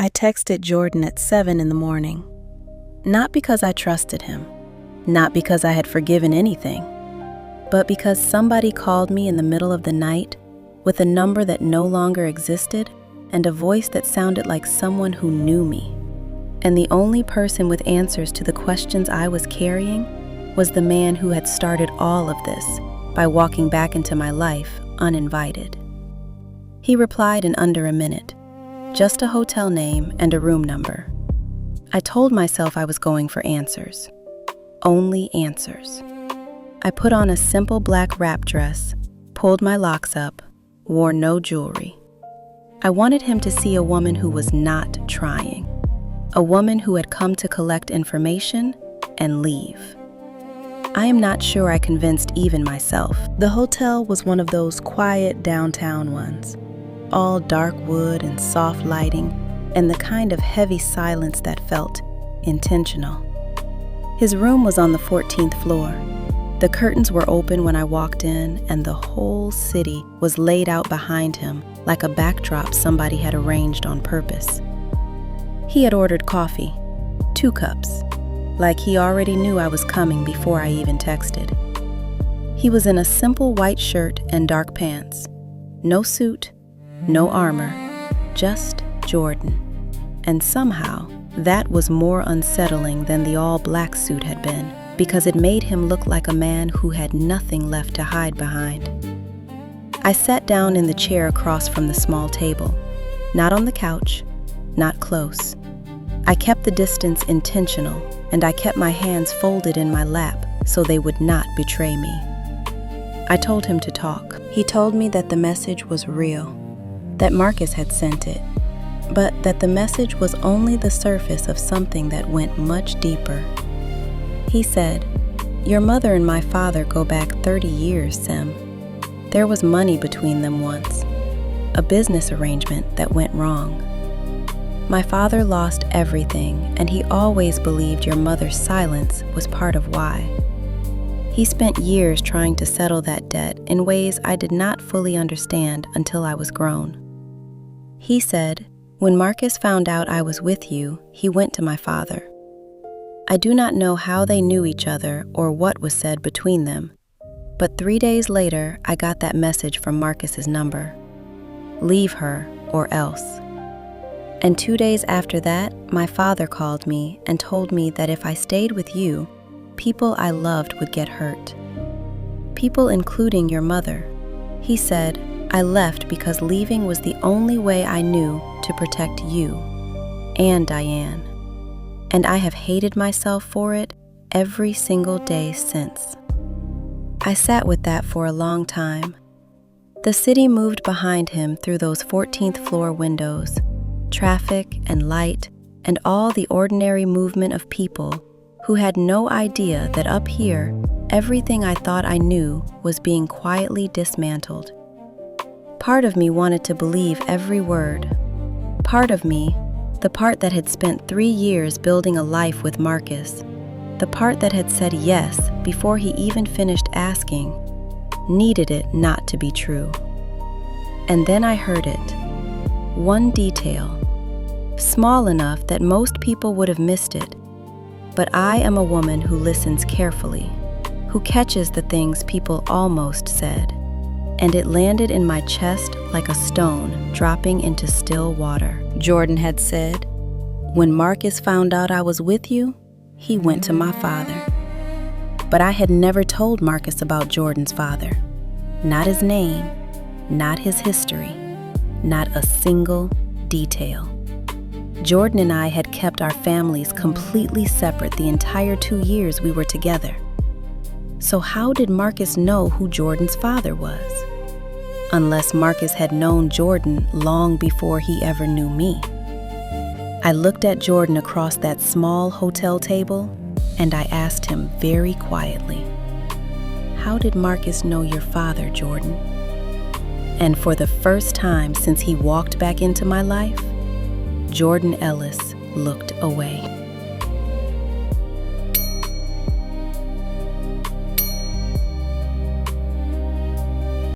I texted Jordan at 7 in the morning. Not because I trusted him, not because I had forgiven anything, but because somebody called me in the middle of the night with a number that no longer existed and a voice that sounded like someone who knew me. And the only person with answers to the questions I was carrying was the man who had started all of this by walking back into my life uninvited. He replied in under a minute, just a hotel name and a room number. I told myself I was going for answers. Only answers. I put on a simple black wrap dress, pulled my locks up, wore no jewelry. I wanted him to see a woman who was not trying, a woman who had come to collect information and leave. I am not sure I convinced even myself. The hotel was one of those quiet downtown ones, all dark wood and soft lighting, and the kind of heavy silence that felt intentional. His room was on the 14th floor. The curtains were open when I walked in, and the whole city was laid out behind him like a backdrop somebody had arranged on purpose. He had ordered coffee, 2 cups, like he already knew I was coming before I even texted. He was in a simple white shirt and dark pants. No suit, no armor, just Jordan. And somehow, that was more unsettling than the all-black suit had been, because it made him look like a man who had nothing left to hide behind. I sat down in the chair across from the small table, not on the couch, not close. I kept the distance intentional, and I kept my hands folded in my lap so they would not betray me. I told him to talk. He told me that the message was real, that Marcus had sent it, but that the message was only the surface of something that went much deeper. He said, "Your mother and my father go back 30 years, Sim. There was money between them once, a business arrangement that went wrong. My father lost everything, and he always believed your mother's silence was part of why. He spent years trying to settle that debt in ways I did not fully understand until I was grown. He said, when Marcus found out I was with you, he went to my father. I do not know how they knew each other or what was said between them, but 3 days later, I got that message from Marcus's number. Leave her or else. And 2 days after that, my father called me and told me that if I stayed with you, people I loved would get hurt. People including your mother. He said, I left because leaving was the only way I knew to protect you and Diane. And I have hated myself for it every single day since. I sat with that for a long time. The city moved behind him through those 14th floor windows, traffic and light, and all the ordinary movement of people who had no idea that up here, everything I thought I knew was being quietly dismantled. Part of me wanted to believe every word. Part of me, the part that had spent 3 years building a life with Marcus, the part that had said yes before he even finished asking, needed it not to be true. And then I heard it. One detail, small enough that most people would have missed it. But I am a woman who listens carefully, who catches the things people almost said. And it landed in my chest like a stone dropping into still water. Jordan had said, when Marcus found out I was with you, he went to my father. But I had never told Marcus about Jordan's father. Not his name, not his history, not a single detail. Jordan and I had kept our families completely separate the entire 2 years we were together. So how did Marcus know who Jordan's father was? Unless Marcus had known Jordan long before he ever knew me. I looked at Jordan across that small hotel table, and I asked him very quietly, how did Marcus know your father, Jordan? And for the first time since he walked back into my life, Jordan Ellis looked away.